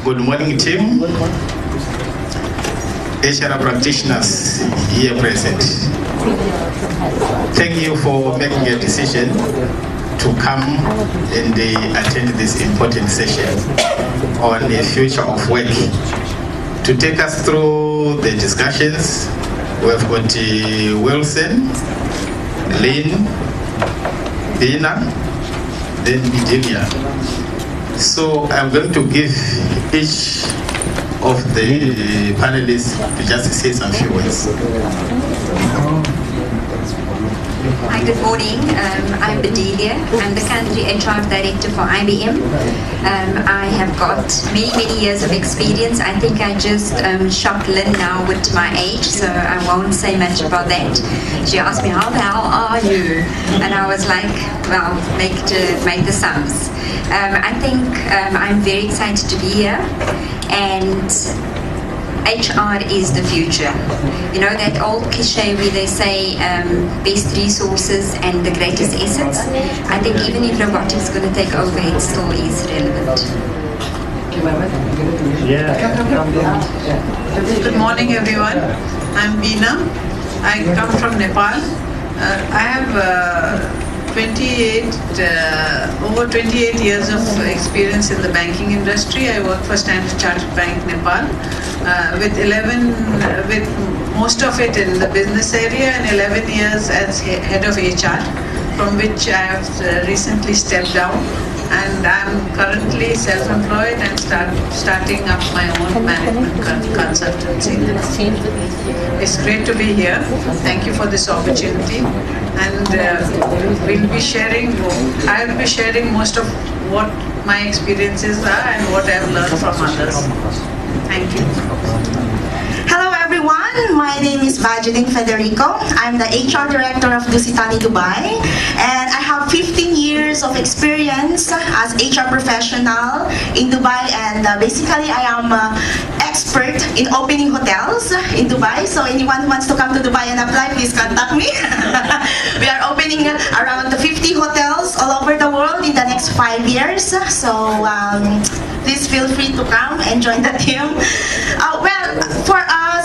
Good morning, team. HR practitioners here present. Thank you for making a decision to come and attend this important session on the future of work. To take us through the discussions, we've got Wilson, Lynn, Dina, then Bedelia. So I'm going to give each of the panelists to just say some few words. Hi, good morning. I'm Bedelia. I'm the Country HR Director for IBM. I have got many years of experience. I think I just shocked Lynn now with my age, so I won't say much about that. She asked me, how the hell are you? And I was like, well, make the sums. I think I'm very excited to be here, and HR is the future. You know that old cliche where they say best resources and the greatest assets? I think even if robotics is going to take over, it still is relevant. Good morning, everyone. I'm Beena. I come from Nepal. I have over 28 years of experience in the banking industry. I work for Standard Chartered Bank, Nepal, with most of it in the business area and 11 years as head of HR, from which I have recently stepped down, and I'm currently self-employed and starting up my own management consultancy. It's great to be here. Thank you for this opportunity, and I'll be sharing most of what my experiences are and what I've learned from others. Thank you. Hello everyone, my name is Vajeline Federico. I'm the HR Director of Dusitani Dubai, and I have 15 years of experience as HR professional in Dubai, and basically I am expert in opening hotels in Dubai. So anyone who wants to come to Dubai and apply, please contact me. We are opening around 50 hotels all over the world in the next 5 years. So please feel free to come and join the team.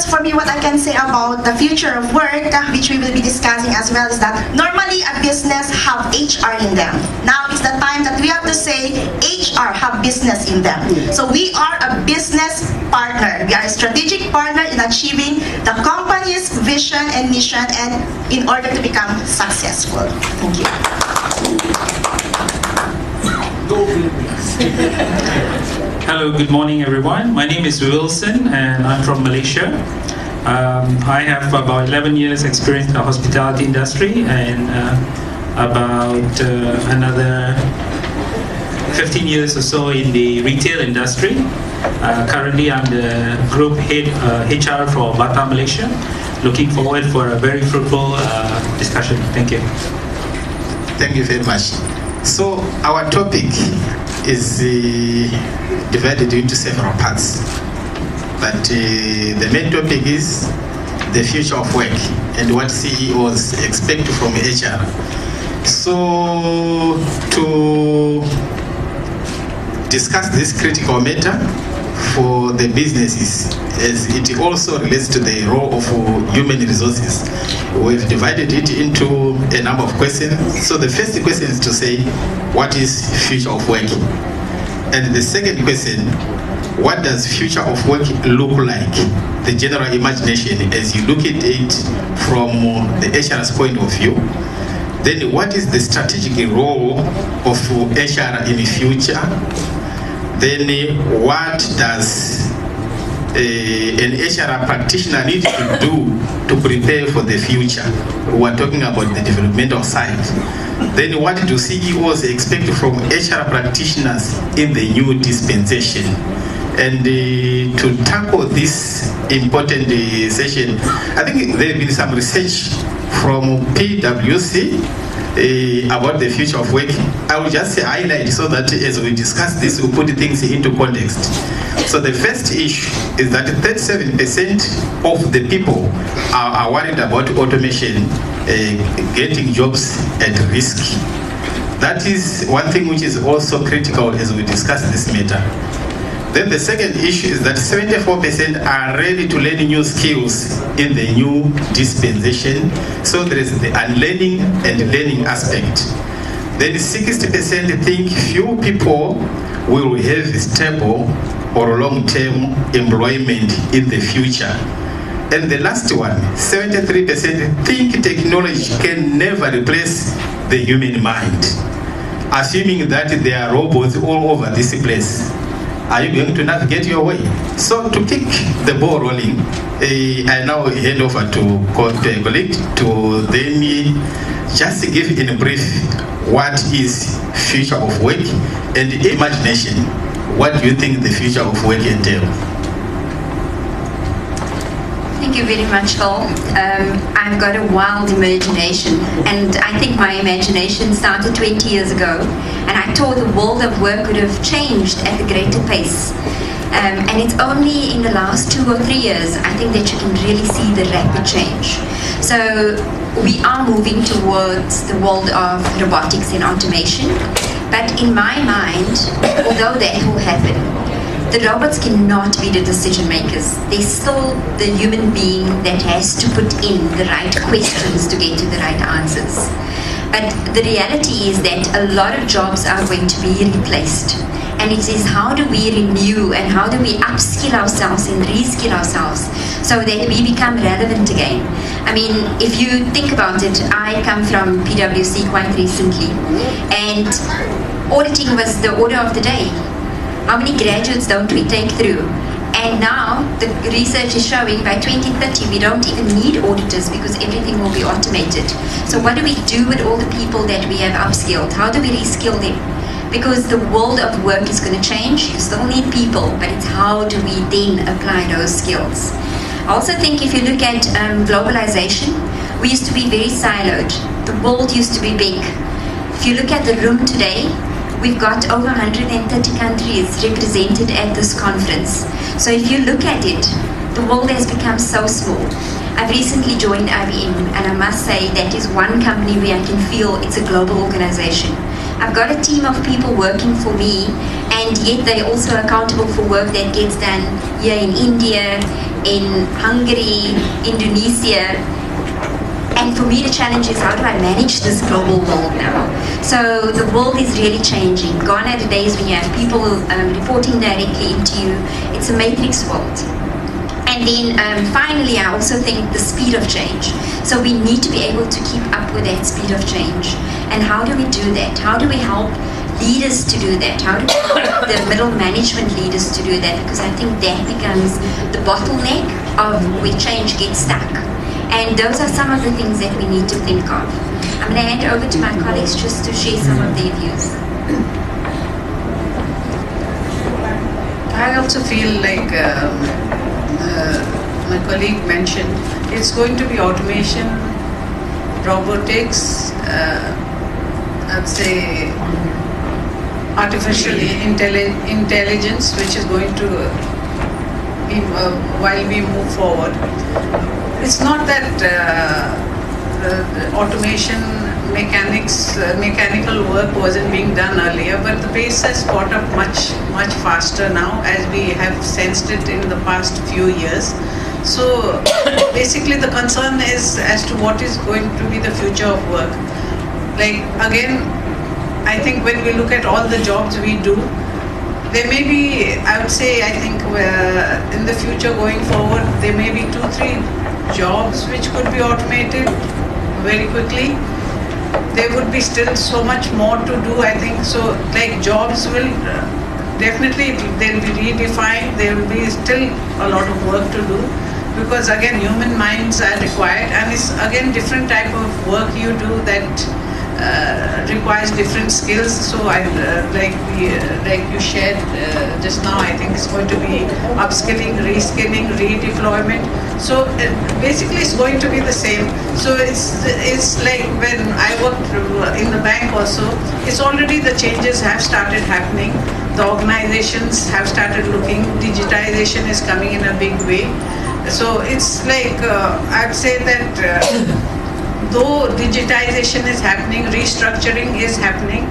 For me, what I can say about the future of work, which we will be discussing as well, is that normally a business have HR in them. Now is the time that we have to say HR have business in them. So we are a business partner. We are a strategic partner in achieving the company's vision and mission, and in order to become successful. Thank you. Hello, good morning everyone. My name is Wilson and I'm from Malaysia. I have about 11 years experience in the hospitality industry and about another 15 years or so in the retail industry. Currently I'm the group head HR for Batam, Malaysia. Looking forward for a very fruitful discussion. Thank you. Thank you very much. So our topic is divided into several parts, but the main topic is the future of work and what CEOs expect from HR. So to discuss this critical matter for the businesses, as it also relates to the role of human resources, we've divided it into a number of questions. So the first question is to say, what is future of work? And the second question, what does future of work look like? The general imagination as you look at it from the HR's point of view. Then what is the strategic role of HR in the future? Then what does an HR practitioner need to do to prepare for the future? We're talking about the developmental side. Then what do CEOs expect from HR practitioners in the new dispensation? And to tackle this important session, I think there has been some research from PwC about the future of work. I will just highlight so that as we discuss this, we put things into context. So the first issue is that 37% of the people are worried about automation getting jobs at risk. That is one thing which is also critical as we discuss this matter. Then the second issue is that 74% are ready to learn new skills in the new dispensation. So there is the unlearning and learning aspect. Then 60% think few people will have stable or long-term employment in the future. And the last one, 73% think technology can never replace the human mind, assuming that there are robots all over this place. Are you going to navigate your way? So to kick the ball rolling, I now hand over to a colleague to then just give in brief what is future of work and imagination. What do you think the future of work entails? Thank you very much, Phil. I've got a wild imagination, and I think my imagination started 20 years ago, and I thought the world of work would have changed at a greater pace. And it's only in the last 2 or 3 years, I think, that you can really see the rapid change. So we are moving towards the world of robotics and automation, but in my mind, although that will happen, the robots cannot be the decision makers. They're still the human being that has to put in the right questions to get to the right answers. But the reality is that a lot of jobs are going to be replaced. And it is how do we renew and how do we upskill ourselves and reskill ourselves so that we become relevant again. I mean, if you think about it, I come from PwC quite recently, and auditing was the order of the day. How many graduates don't we take through? And now the research is showing by 2030 we don't even need auditors because everything will be automated. So what do we do with all the people that we have upskilled? How do we reskill them? Because the world of work is going to change. You still need people, but it's how do we then apply those skills? I also think if you look at globalization, we used to be very siloed. The world used to be big. If you look at the room today, we've got over 130 countries represented at this conference. So if you look at it, the world has become so small. I've recently joined IBM, and I must say that is one company where I can feel it's a global organization. I've got a team of people working for me, and yet they're also accountable for work that gets done here in India, in Hungary, Indonesia. And for me, the challenge is how do I manage this global world now? So the world is really changing. Gone are the days when you have people reporting directly into you. It's a matrix world. And then finally, I also think the speed of change. So we need to be able to keep up with that speed of change. And how do we do that? How do we help leaders to do that? How do we help the middle management leaders to do that? Because I think that becomes the bottleneck of where change gets stuck. And those are some of the things that we need to think of. I'm going to hand over to my colleagues just to share some of their views. I also feel like my colleague mentioned, it's going to be automation, robotics, I'd say artificial intelligence, which is going to be while we move forward. It's not that automation, mechanical work wasn't being done earlier, but the pace has caught up much faster now, as we have sensed it in the past few years. So basically the concern is as to what is going to be the future of work. Like again, I think when we look at all the jobs we do, there may be, I would say, I think in the future going forward, there may be 2-3 jobs which could be automated very quickly. There would be still so much more to do, I think. So like jobs will definitely, they'll be redefined. There will be still a lot of work to do, because again human minds are required, and it's again different type of work you do that requires different skills. So I like you shared just now, I think it's going to be upskilling, reskilling, redeployment. So basically it's going to be the same. So it's like when I worked in the bank also, it's already the changes have started happening. The organizations have started looking, digitization is coming in a big way. So it's like I'd say that though digitization is happening, restructuring is happening,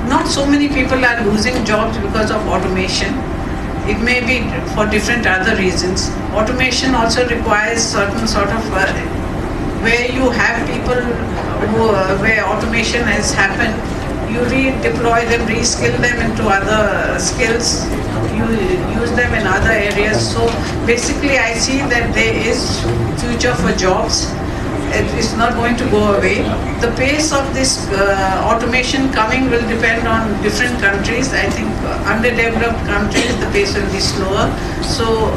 not so many people are losing jobs because of automation. it may be for different other reasons. Automation also requires certain sort of where you have people who, where automation has happened, you redeploy them, reskill them into other skills, you use them in other areas. So basically I see that there is future for jobs. It is not going to go away. The pace of this automation coming will depend on different countries. I think underdeveloped countries, the pace will be slower. So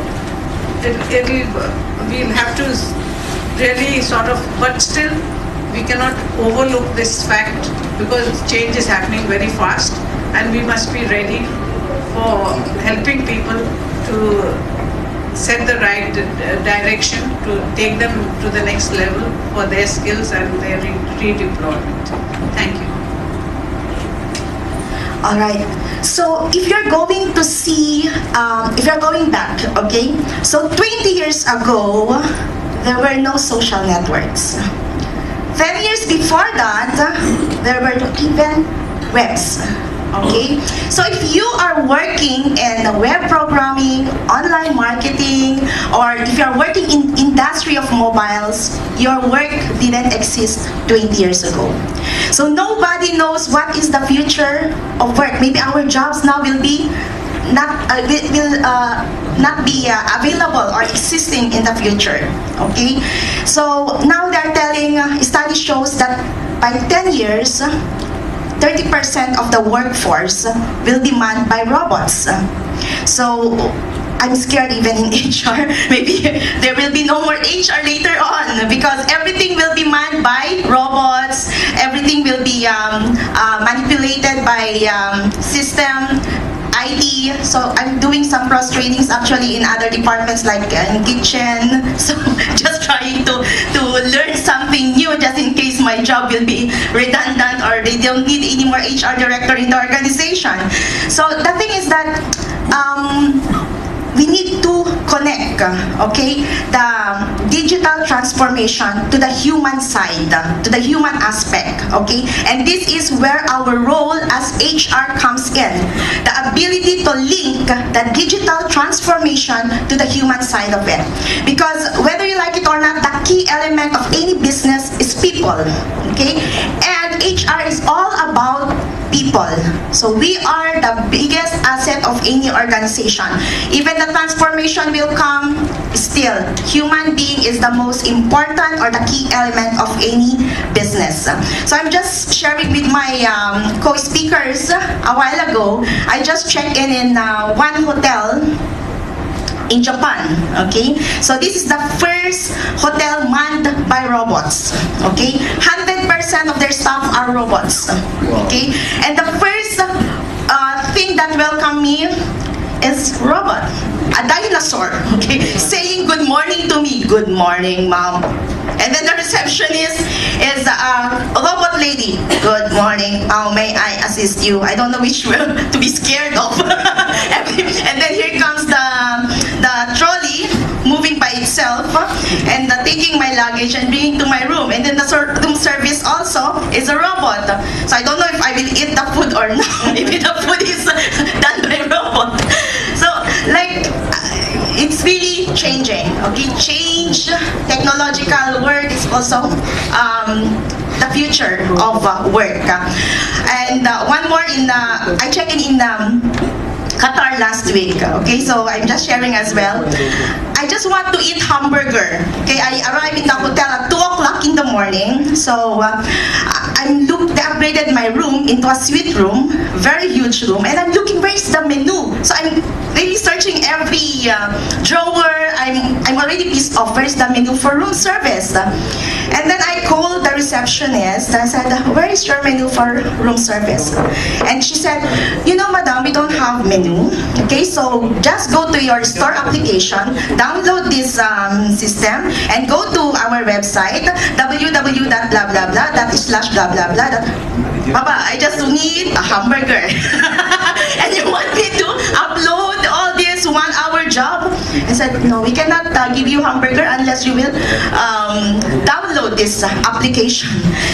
we'll have to really sort of, but still we cannot overlook this fact because change is happening very fast and we must be ready for helping people to set the right direction to take them to the next level for their skills and their redeployment. Thank you. All right. So if you're going to see, if you're going back, okay, so 20 years ago, there were no social networks. 10 years before that, there were not even webs. Okay, so if you are working in web programming, online marketing, or if you are working in industry of mobiles, your work didn't exist 20 years ago. So nobody knows what is the future of work. Maybe our jobs now will be not be available or existing in the future. Okay, so now they're telling, study shows that by 10 years, 30% of the workforce will be manned by robots. So I'm scared even in HR. Maybe there will be no more HR later on because everything will be manned by robots. Everything will be manipulated by system. IT, so I'm doing some cross trainings actually in other departments like in kitchen, so just trying to learn something new just in case my job will be redundant or they don't need any more HR director in the organization. So the thing is that we need to connect, okay, the digital transformation to the human side, to the human aspect, okay? And this is where our role as HR comes in. The ability to link the digital transformation to the human side of it. Because whether you like it or not, the key element of any business is people, okay? And HR is all about people. So we are the biggest asset of any organization. Even the transformation will come, still, human being is the most important or the key element of any business. So I'm just sharing with my co-speakers a while ago. I just checked in one hotel in Japan, okay? So this is the first hotel manned by robots, okay? 100% of their staff are robots, okay? And the first thing that welcomed me is robot, a dinosaur, okay? Saying good morning to me, good morning, mom. And then the receptionist is a robot lady. Good morning, how may I assist you? I don't know which one to be scared of. And then here comes the trolley moving by itself and taking my luggage and bringing to my room. And then the room service also is a robot. So I don't know if I will eat the food or not. Maybe the food is done by robot. So like, it's really changing, okay? Change, technological work is also the future of work. And one more I checked in Qatar last week, okay? So I'm just sharing as well. I just want to eat hamburger, okay? I arrived in the hotel at 2 o'clock in the morning. So they upgraded my room into a suite room, very huge room, and I'm looking, where's the menu? So I'm really searching every drawer. I'm already pissed off, where's the menu for room service? And then I called the receptionist and I said, where is your menu for room service? And she said, you know, madam, we don't have menu. Okay, so just go to your store application, download this system, and go to our website, www.blah-blah-blah./blah-blah-blah. Papa, I just need a hamburger. And you want me to upload all this 1-hour job? I said, no, we cannot give you hamburger unless you will download this application.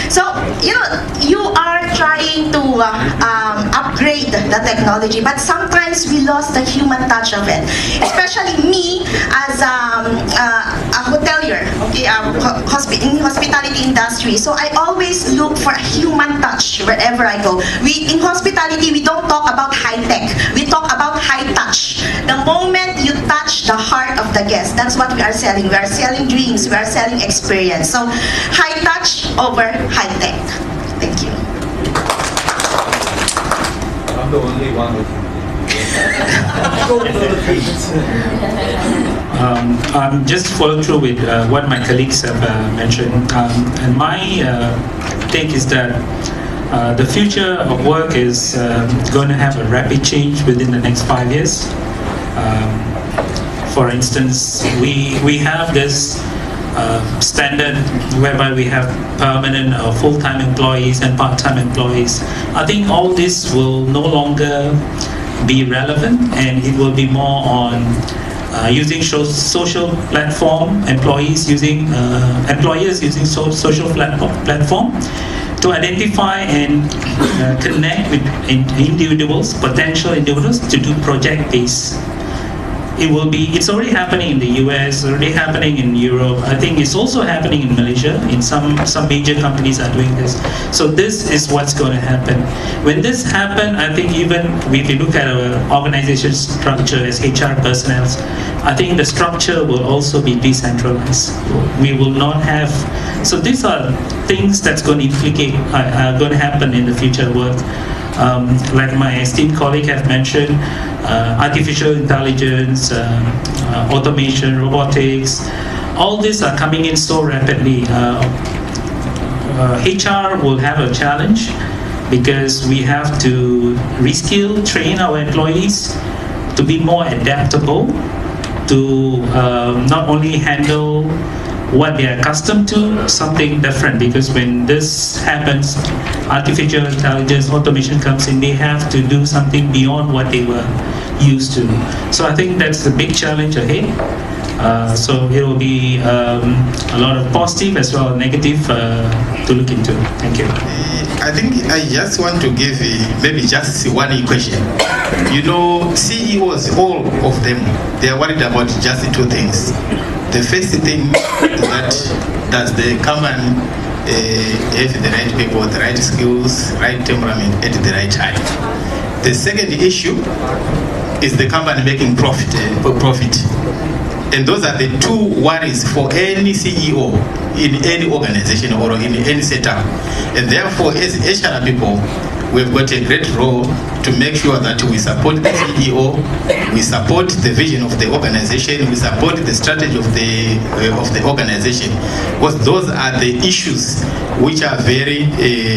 So, you are trying to upgrade the technology, but sometimes we lost the human touch of it. Especially me as a hotelier, okay, in hospitality industry. So I always look for a human touch wherever I go. In hospitality, we don't talk about high tech. We talk about high touch. The moment you touch the heart of the guest, that's what we are selling. We are selling dreams. We are selling experience. So high touch over high tech. Thank you. I'm the only one who just follow through with what my colleagues have mentioned, and my take is that the future of work is going to have a rapid change within the next 5 years. For instance, we have this standard whereby we have permanent or full-time employees and part-time employees. I think all this will no longer be relevant, and it will be more on using social platform, employers using social platform to identify and connect with individuals, potential individuals, to do project-based. It's already happening in the US, already happening in Europe. I think it's also happening in Malaysia. In some major companies are doing this. So this is what's going to happen. When this happens, I think even if you look at our organization structure as HR personnel, I think the structure will also be decentralized. We will not have. So these are things that's going to are going to happen in the future work. Like my esteemed colleague has mentioned, artificial intelligence, automation, robotics, all these are coming in so rapidly. HR will have a challenge because we have to reskill, train our employees to be more adaptable, to not only handle what they are accustomed to, something different, because when this happens, artificial intelligence, automation comes in, they have to do something beyond what they were used to. So I think that's the big challenge ahead. So it will be a lot of positive as well as negative to look into. Thank you. I think I just want to give maybe just one equation. CEOs, all of them, they are worried about just two things. The first thing is that does the company have the right people, the right skills, right temperament at the right time? The second issue is the company making profit. And those are the two worries for any CEO in any organization or in any setup. And therefore, as HR people, we've got a great role to make sure that we support the CEO, we support the vision of the organization, we support the strategy of the organization, because those are the issues which are very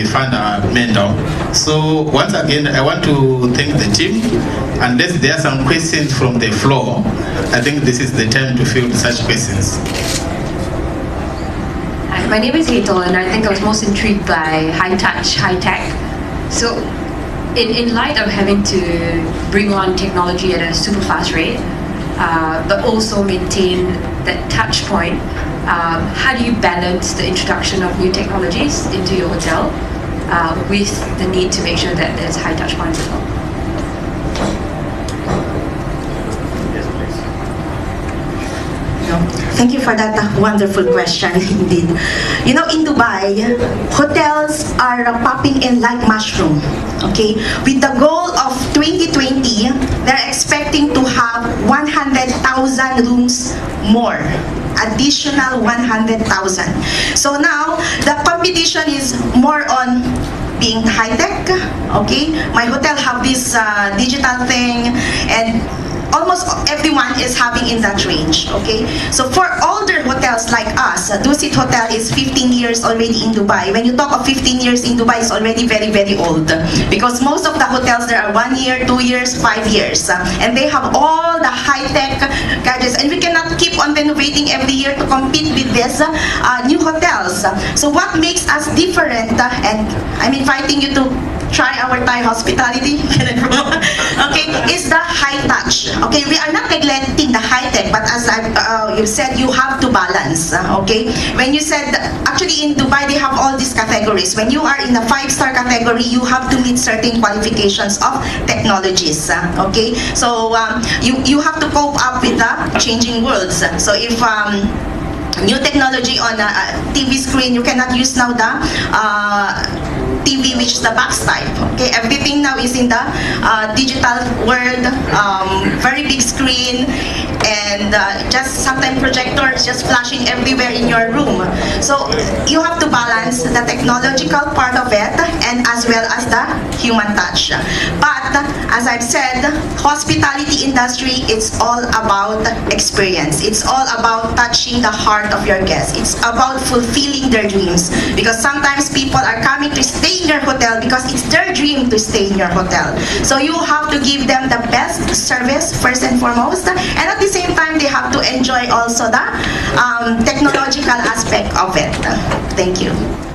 fundamental. So once again, I want to thank the team. Unless there are some questions from the floor, I think this is the time to field such questions. Hi, my name is Hetal, and I think I was most intrigued by high touch, high tech. So in light of having to bring on technology at a super fast rate, but also maintain that touch point, how do you balance the introduction of new technologies into your hotel with the need to make sure that there's high touch points as well? Thank you for that wonderful question indeed. In Dubai, hotels are popping in like mushroom. Okay, with the goal of 2020, they're expecting to have 100,000 rooms more. Additional 100,000. So now the competition is more on being high tech. Okay, my hotel have this digital thing, and almost everyone is having in that range. Okay, so for older hotels like us, Dusit Hotel is 15 years already in Dubai. When you talk of 15 years in Dubai, it's already very, very old, because most of the hotels there are 1 year, 2 years, 5 years, and they have all the high-tech gadgets, and we cannot keep on renovating every year to compete with these new hotels. So what makes us different, and I'm inviting you to try our Thai hospitality, okay, is the high touch. Okay, we are not neglecting the high tech, but you've said you have to balance, okay? When you said, actually in Dubai, they have all these categories. When you are in the 5-star category, you have to meet certain qualifications of technologies, okay? So you have to cope up with the changing worlds. So if new technology on a TV screen, you cannot use now the TV which is the box type. Okay, everything now is in the digital world, very big screen, and just sometimes projector is just flashing everywhere in your room. So you have to balance the technological part of it and as well as the human touch. But as I've said, hospitality industry, it's all about experience. It's all about touching the heart of your guests. It's about fulfilling their dreams, because sometimes people are coming to stay in your hotel because it's their dream to stay in your hotel. So you have to give them the best service first and foremost, and at the same time they have to enjoy also the technological aspect of it. Thank you.